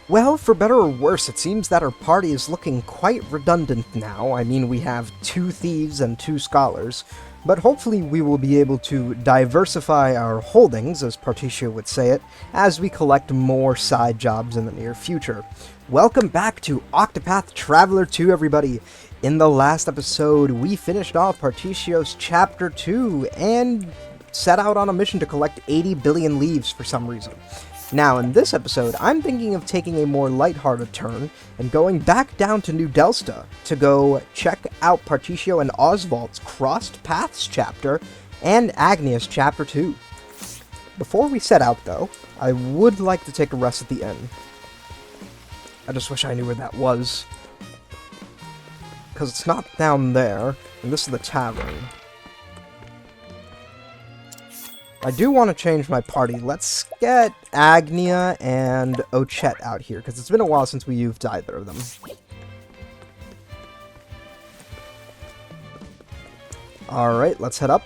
Well, for better or worse, it seems that our party is looking quite redundant now. I mean, we have 2 thieves and 2 scholars, but hopefully we will be able to diversify our holdings, as Partitio would say it, as we collect more side jobs in the near future. Welcome back to Octopath Traveler 2, everybody! In the last episode, we finished off Partitio's Chapter 2, and set out on a mission to collect 80 billion leaves for some reason. Now, in this episode, I'm thinking of taking a more lighthearted turn and going back down to New Delsta to go check out Partitio and Osvald's Crossed Paths chapter and Agnea's chapter 2. Before we set out, though, I would like to take a rest at the inn. I just wish I knew where that was. Because it's not down there, and this is the tavern. I do want to change my party. Let's get Agnea and Ochet out here, because it's been a while since we used either of them. Alright, let's head up.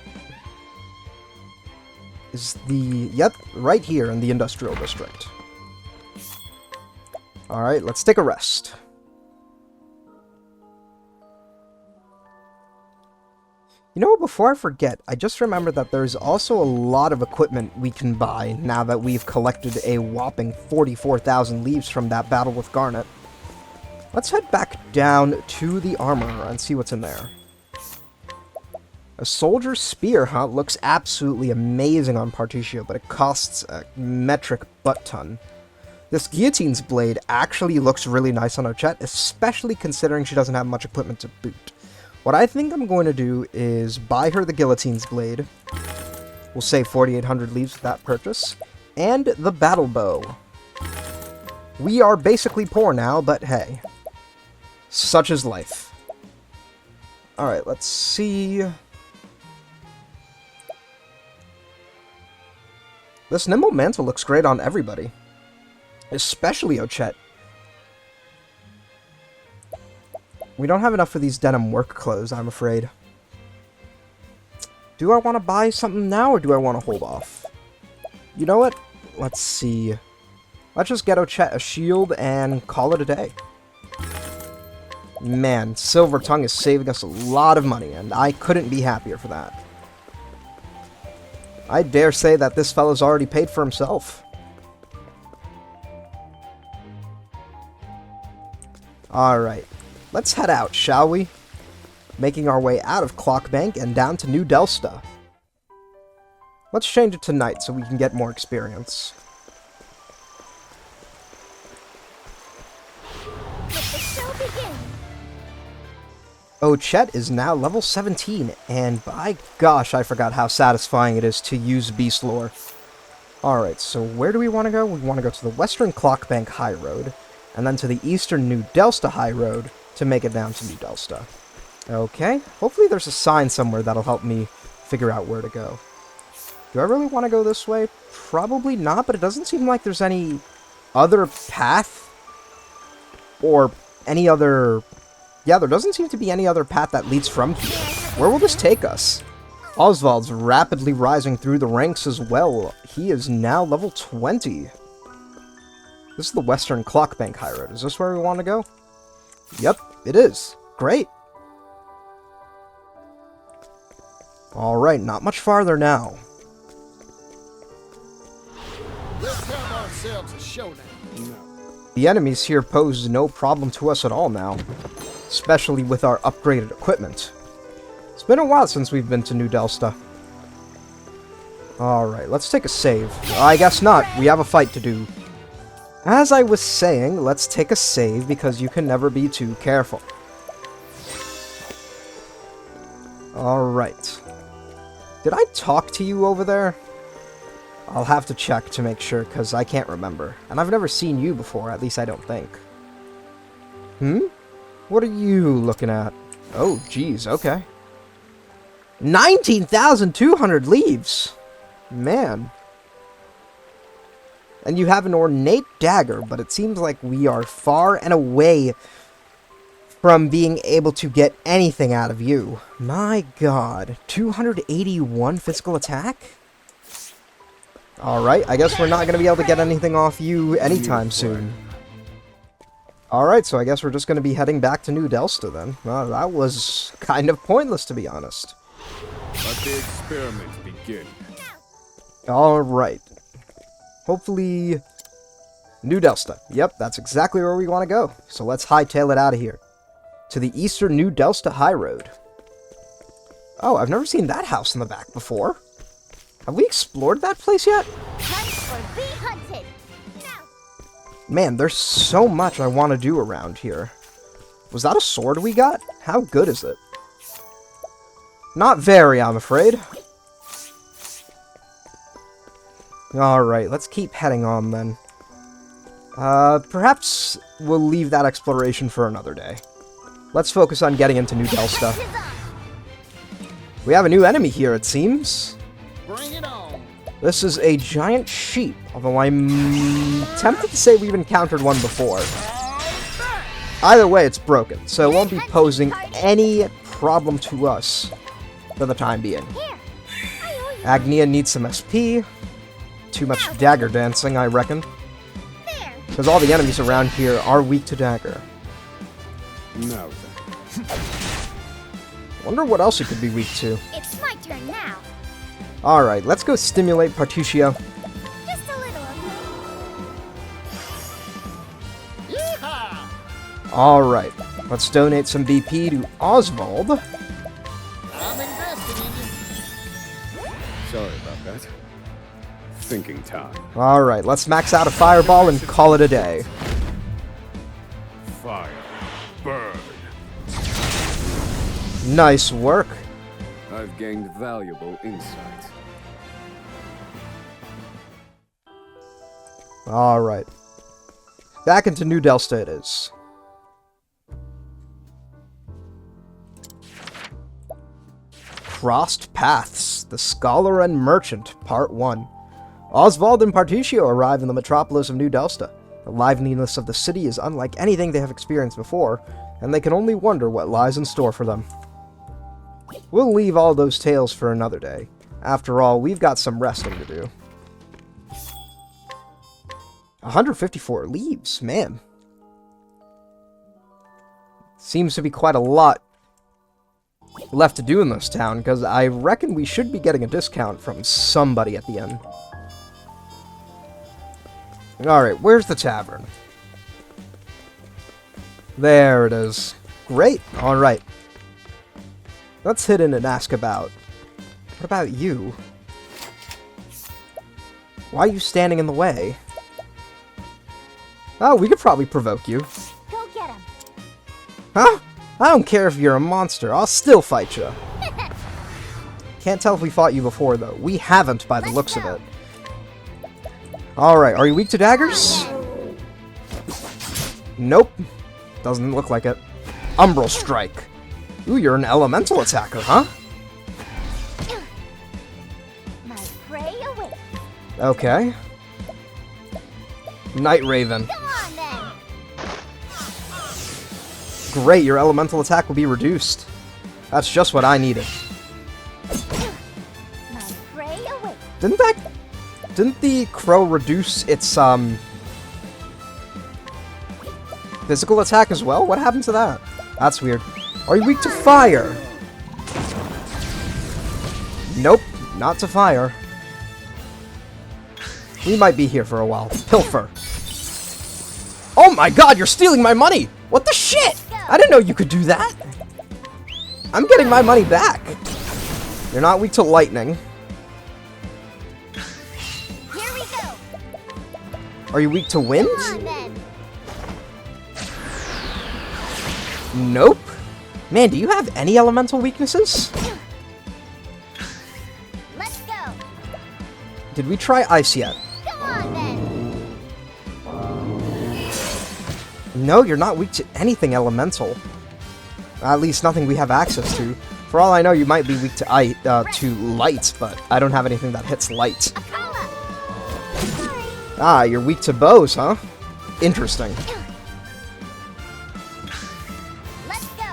Yep, right here in the industrial district. Alright, let's take a rest. You know what, before I forget, I just remembered that there's also a lot of equipment we can buy now that we've collected a whopping 44,000 leaves from that battle with Garnet. Let's head back down to the armorer and see what's in there. A soldier's spear, huh? Looks absolutely amazing on Partitio, but it costs a metric butt-ton. This guillotine's blade actually looks really nice on Ochet, especially considering she doesn't have much equipment to boot. What I think I'm going to do is buy her the guillotine's blade. We'll save 4,800 leaves with that purchase. And the battle bow. We are basically poor now, but hey. Such is life. Alright, let's see. This nimble mantle looks great on everybody. Especially Ochet. We don't have enough for these denim work clothes, I'm afraid. Do I want to buy something now, or do I want to hold off? You know what? Let's see. Let's just get Ochet a shield and call it a day. Man, Silver Tongue is saving us a lot of money, and I couldn't be happier for that. I dare say that this fellow's already paid for himself. Alright. Let's head out, shall we? Making our way out of Clockbank and down to New Delsta. Let's change it to night so we can get more experience. Let the show begin. Ochet is now level 17, and by gosh, I forgot how satisfying it is to use Beast Lore. Alright, so where do we want to go? We want to go to the Western Clockbank High Road, and then to the Eastern New Delsta High Road, to make it down to New Delsta. Okay, hopefully there's a sign somewhere that'll help me figure out where to go. Do I really want to go this way? Probably not, but it doesn't seem like there's any other path, or any other... Yeah, there doesn't seem to be any other path that leads from here. Where will this take us? Osvald's rapidly rising through the ranks as well. He is now level 20. This is the Western Clockbank High Road. Is this where we want to go? Yep, it is. Great. Alright, not much farther now. Let's have ourselves a showdown. The enemies here pose no problem to us at all now, especially with our upgraded equipment. It's been a while since we've been to New Delsta. Alright, let's take a save. I guess not. We have a fight to do. As I was saying, let's take a save because you can never be too careful. Alright. Did I talk to you over there? I'll have to check to make sure because I can't remember. And I've never seen you before, at least I don't think. What are you looking at? Oh, geez, okay. 19,200 leaves! Man. And you have an ornate dagger, but it seems like we are far and away from being able to get anything out of you. My god. 281 physical attack? Alright, I guess we're not going to be able to get anything off you anytime soon. Alright, so I guess we're just going to be heading back to New Delsta then. Well, that was kind of pointless, to be honest. Let the experiment begin. Alright. Hopefully... New Delsta. Yep, that's exactly where we want to go. So let's hightail it out of here. To the eastern New Delsta High Road. Oh, I've never seen that house in the back before. Have we explored that place yet? Hunt or be hunted. Man, there's so much I want to do around here. Was that a sword we got? How good is it? Not very, I'm afraid. Alright, let's keep heading on then. Perhaps we'll leave that exploration for another day. Let's focus on getting into New Delsta. We have a new enemy here, it seems. Bring it on. This is a giant sheep, although I'm tempted to say we've encountered one before. Either way, it's broken, so it won't be posing any problem to us for the time being. Agnea needs some SP. Too much dagger dancing, I reckon. Because all the enemies around here are weak to dagger. Now then. Wonder what else it could be weak to. It's my turn now. Alright, let's go stimulate Partitio. Just a little. Yeehaw! Alright, let's donate some BP to Osvald. I'm investing in you. Sorry about that. Thinking time. Alright, let's max out a fireball and call it a day. Fire. Burn. Nice work. I've gained valuable insight. Alright. Back into New Delsta it is. Crossed Paths, The Scholar and Merchant, Part 1. Osvald and Partitio arrive in the metropolis of New Delsta. The liveliness of the city is unlike anything they have experienced before, and they can only wonder what lies in store for them. We'll leave all those tales for another day. After all, we've got some resting to do. 154 leaves, man. Seems to be quite a lot left to do in this town, because I reckon we should be getting a discount from somebody at the end. Alright, where's the tavern? There it is. Great, alright. Let's hit in and ask about... What about you? Why are you standing in the way? Oh, we could probably provoke you. Go get him. Huh? I don't care if you're a monster, I'll still fight you. Can't tell if we fought you before, though. We haven't, by the looks of it. Alright, are you weak to daggers? Nope. Doesn't look like it. Umbral Strike. Ooh, you're an elemental attacker, huh? My prey awaits. Okay. Night Raven. Come on then. Great, your elemental attack will be reduced. That's just what I needed. My prey awaits. Didn't the crow reduce its, physical attack as well? What happened to that? That's weird. Are you weak to fire? Nope, not to fire. We might be here for a while. Pilfer. Oh my god, you're stealing my money! What the shit? I didn't know you could do that. I'm getting my money back. You're not weak to lightning. Here we go. Are you weak to wind? Come on then. Nope. Man, do you have any elemental weaknesses? Let's go. Did we try ice yet? Come on then. No, you're not weak to anything elemental. At least nothing we have access to. For all I know, you might be weak to light, but I don't have anything that hits light. Akala. Ah, you're weak to bows, huh? Interesting. Let's go.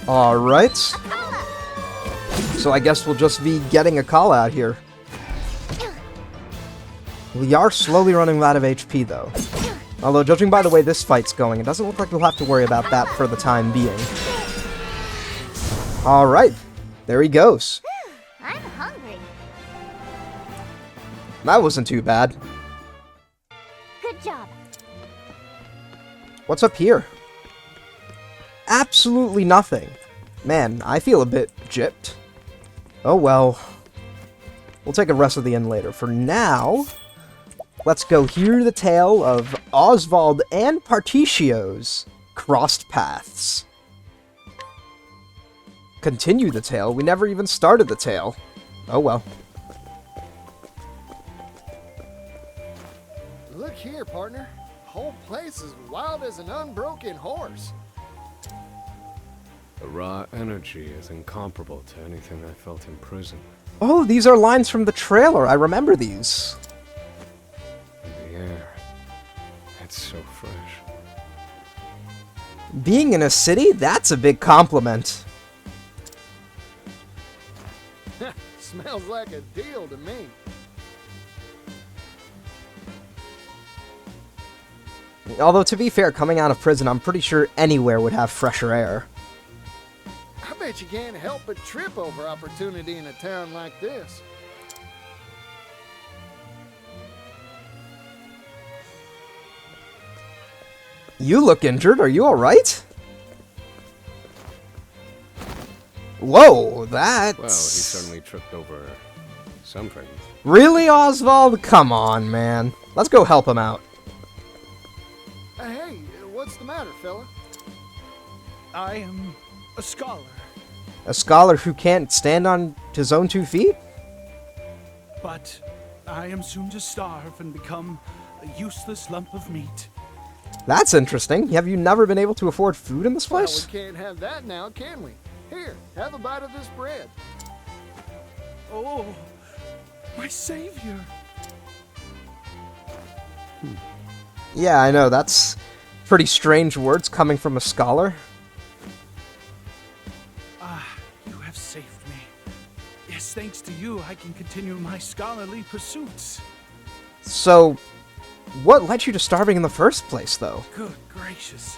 Alright. Akala. So I guess we'll just be getting a call out here. We are slowly running out of HP, though. Although, judging by the way this fight's going, it doesn't look like we'll have to worry about that for the time being. Alright, there he goes. I'm hungry. That wasn't too bad. Good job. What's up here? Absolutely nothing. Man, I feel a bit gypped. Oh well. We'll take a rest of the inn later. For now, let's go hear the tale of Osvald and Partitio's crossed paths. Continue the tale? We never even started the tale. Oh well. Look here, partner. Whole place is wild as an unbroken horse. The raw energy is incomparable to anything I felt in prison. Oh, these are lines from the trailer. I remember these. The air, it's so fresh. Being in a city, that's a big compliment. Smells like a deal to me. Although, to be fair, coming out of prison, I'm pretty sure anywhere would have fresher air. I bet you can't help but trip over opportunity in a town like this. You look injured. Are you alright? Whoa, that's... Well, he certainly tripped over something. Really, Osvald? Come on, man. Let's go help him out. Hey, what's the matter, fella? I am a scholar, A scholar who can't stand on his own 2 feet? but I am soon to starve and become a useless lump of meat. That's interesting. Have you never been able to afford food in this Well, place? we can't have that now, can we? Here, have a bite of this bread. Oh, my savior! Yeah, I know. That's pretty strange words coming from a scholar. You have saved me. Yes, thanks to you, I can continue my scholarly pursuits. So, what led you to starving in the first place, though? Good gracious.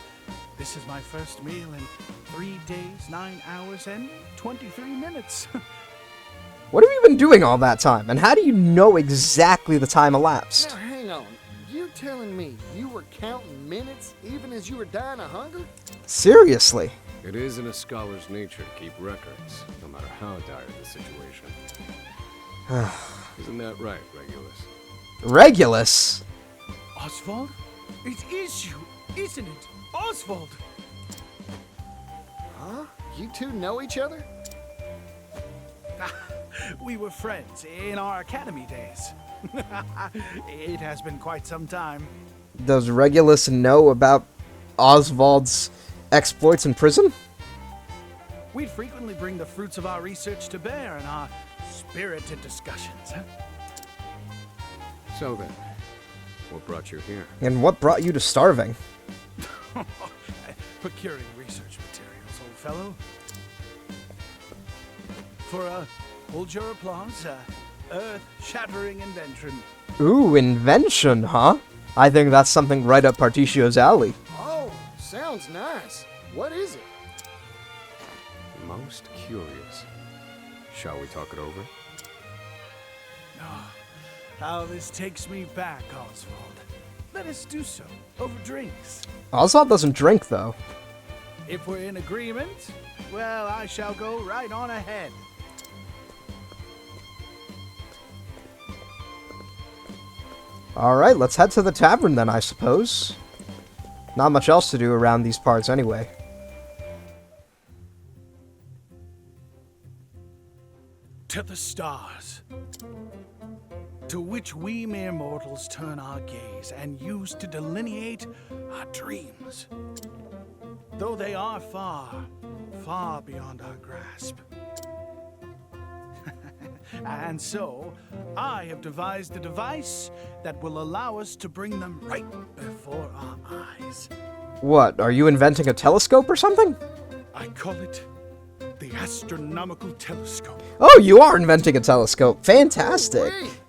This is my first meal in 3 days, 9 hours, and 23 minutes. What have you been doing all that time? And how do you know exactly the time elapsed? Now, hang on. You telling me you were counting minutes even as you were dying of hunger? Seriously? It is in a scholar's nature to keep records, no matter how dire the situation. Isn't that right, Regulus? Regulus? Osvald? It is you, isn't it? Osvald! Huh? You two know each other? We were friends in our academy days. It has been quite some time. Does Regulus know about Osvald's exploits in prison? We'd frequently bring the fruits of our research to bear in our spirited discussions. So then, what brought you here? And what brought you to starving? Procuring research materials, old fellow. For hold your applause, earth-shattering invention. Ooh, invention, huh? I think that's something right up Partitio's alley. Oh, sounds nice. What is it? Most curious. Shall we talk it over? Oh, how this takes me back, Oswald. Let us do so, over drinks. Osvald doesn't drink, though. If we're in agreement, well, I shall go right on ahead. Alright, let's head to the tavern then, I suppose. Not much else to do around these parts anyway. To the stars, to which we mere mortals turn our gaze and use to delineate our dreams. Though they are far, far beyond our grasp. And so, I have devised a device that will allow us to bring them right before our eyes. What, are you inventing a telescope or something? I call it the astronomical telescope. Oh, you are inventing a telescope. Fantastic. Wait.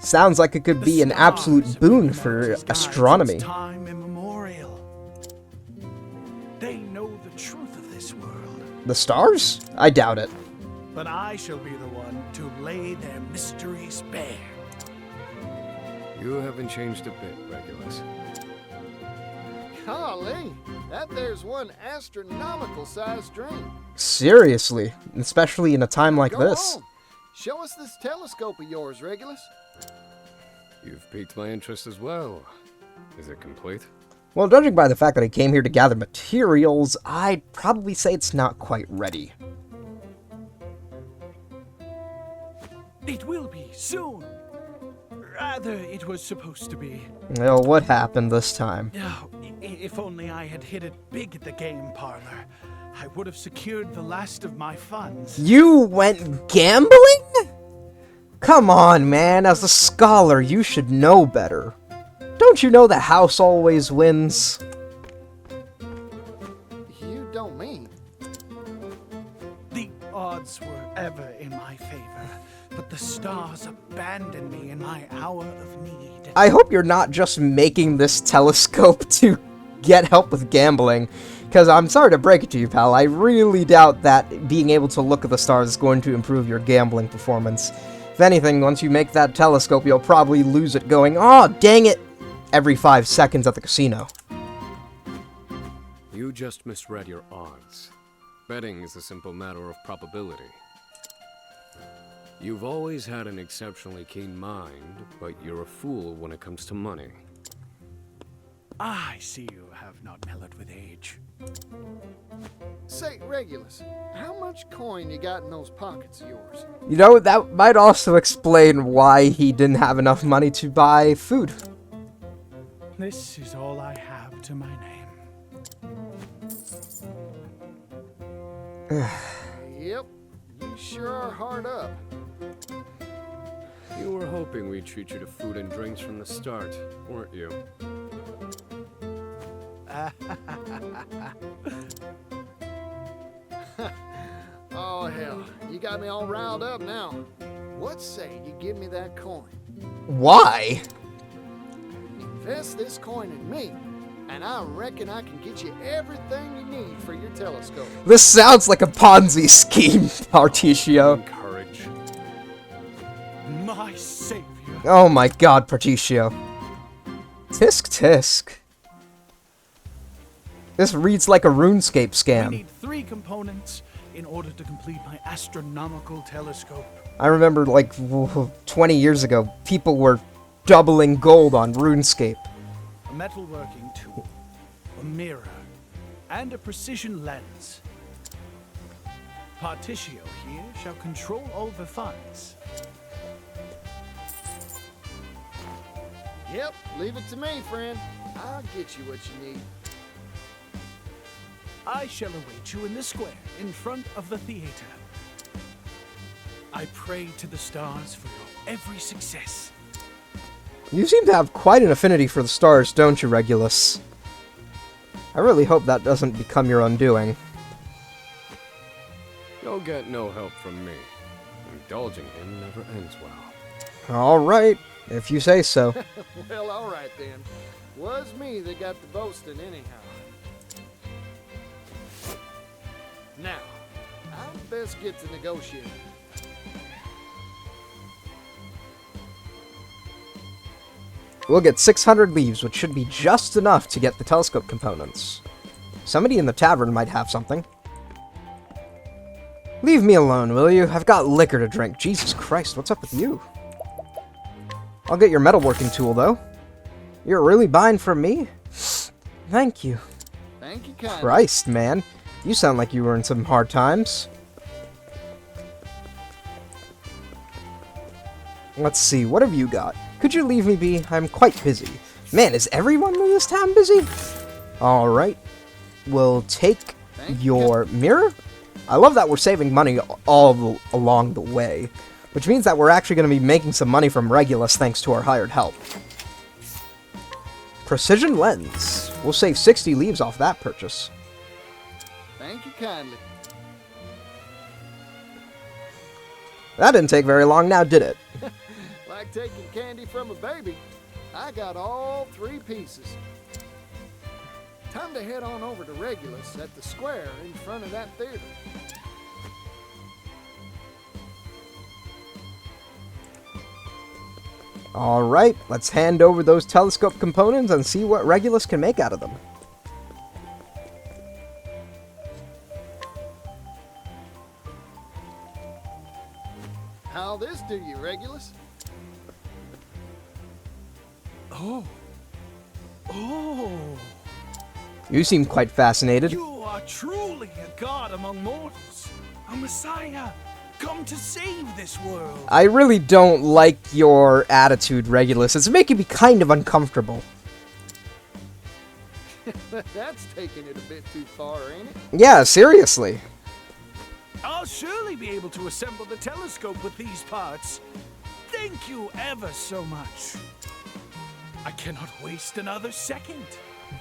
Sounds like it could The be an stars absolute have boon been for man's guide astronomy. since time immemorial. They know the truth of this world, The stars? I doubt it. but I shall be the one to lay their mysteries bare. You haven't changed a bit, Regulus. Golly, that there's one astronomical-sized dream. Seriously, especially in a time like Go this. on. Show us this telescope of yours, Regulus. You've piqued my interest as well. Is it complete? Well, judging by the fact that I came here to gather materials, I'd probably say it's not quite ready. It will be soon. Rather, it was supposed to be. Well, what happened this time? Oh, if only I had hit it big at the game parlor, I would have secured the last of my funds. You went gambling? Come on, man. As a scholar, you should know better. Don't you know the house always wins? You don't mean. The odds were ever in my favor, but the stars abandoned me in my hour of need. I hope you're not just making this telescope to get help with gambling. Because I'm sorry to break it to you, pal, I really doubt that being able to look at the stars is going to improve your gambling performance. If anything, once you make that telescope, you'll probably lose it going, "Aw, dang it," every 5 seconds at the casino. You just misread your odds. Betting is a simple matter of probability. You've always had an exceptionally keen mind, but you're a fool when it comes to money. I see you have not mellowed with age. Say, Regulus, how much coin you got in those pockets of yours? You know, that might also explain why he didn't have enough money to buy food. This is all I have to my name. Yep, you sure are hard up. You were hoping we'd treat you to food and drinks from the start, weren't you? Oh, hell, you got me all riled up now. What say you give me that coin? Why? Invest this coin in me, and I reckon I can get you everything you need for your telescope. This sounds like a Ponzi scheme, Partitio. Courage. My savior. Oh my god, Partitio. Tisk tisk. This reads like a RuneScape I scam. need 3 components in order to complete my astronomical telescope. I remember, like, 20 years ago, people were doubling gold on RuneScape. A metalworking tool, a mirror, and a precision lens. Partitio here shall control all the funds. Yep, leave it to me, friend. I'll get you what you need. I shall await you in the square in front of the theater. I pray to the stars for your every success. You seem to have quite an affinity for the stars, don't you, Regulus? I really hope that doesn't become your undoing. You'll get no help from me. Indulging him never ends well. Alright, if you say so. Well, all right then. Was me that got the boasting anyhow. Now, I'd best get to negotiating. We'll get 600 leaves, which should be just enough to get the telescope components. Somebody in the tavern might have something. Leave me alone, will you? I've got liquor to drink. Jesus Christ, what's up with you? I'll get your metalworking tool, though. You're really buying from me? Thank you. Thank you kindly. Christ, man. You sound like you were in some hard times. Let's see, what have you got? Could you leave me be? I'm quite busy. Man, is everyone in this town busy? Alright. We'll take your mirror. I love that we're saving money all along the way. Which means that we're actually going to be making some money from Regulus thanks to our hired help. Precision lens. We'll save 60 leaves off that purchase. Thank you kindly. That didn't take very long now, did it? like taking candy from a baby. I got all 3 pieces. Time to head on over to Regulus at the square in front of that theater. Alright, let's hand over those telescope components and see what Regulus can make out of them. How'll this do you, Regulus? Oh. Oh. You seem quite fascinated. You are truly a god among mortals. A messiah, come to save this world. I really don't like your attitude, Regulus. It's making me kind of uncomfortable. That's taking it a bit too far, ain't it? Yeah, seriously. I'll surely be able to assemble the telescope with these parts. Thank you ever so much. I cannot waste another second.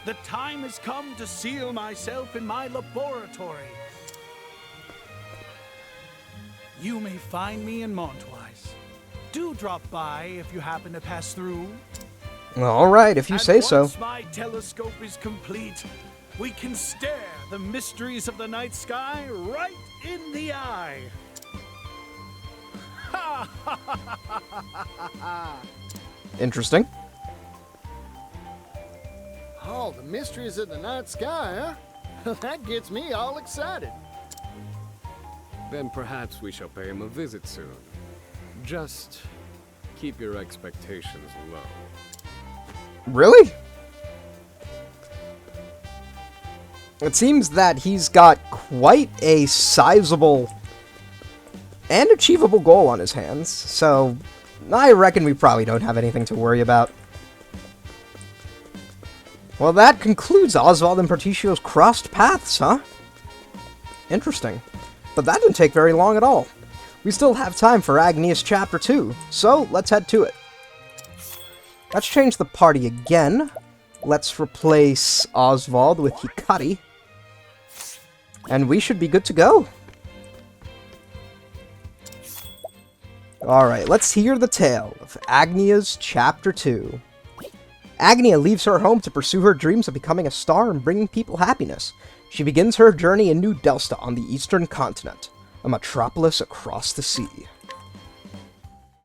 The time has come to seal myself in my laboratory. You may find me in Montwise. Do drop by if you happen to pass through. Alright, if you say so. Once my telescope is complete, we can stare the mysteries of the night sky right in the eye. Interesting. Oh, the mysteries of the night sky, huh? That gets me all excited. Then perhaps we shall pay him a visit soon. Just keep your expectations low. Really? It seems that he's got quite a sizable and achievable goal on his hands, so I reckon we probably don't have anything to worry about. Well, that concludes Osvald and Partitio's crossed paths, huh? Interesting. But that didn't take very long at all. We still have time for Agnea's Chapter 2, so let's head to it. Let's change the party again. Let's replace Osvald with Hikari. And we should be good to go. Alright, let's hear the tale of Agnea's Chapter 2. Agnea leaves her home to pursue her dreams of becoming a star and bringing people happiness. She begins her journey in New Delsta on the eastern continent, a metropolis across the sea.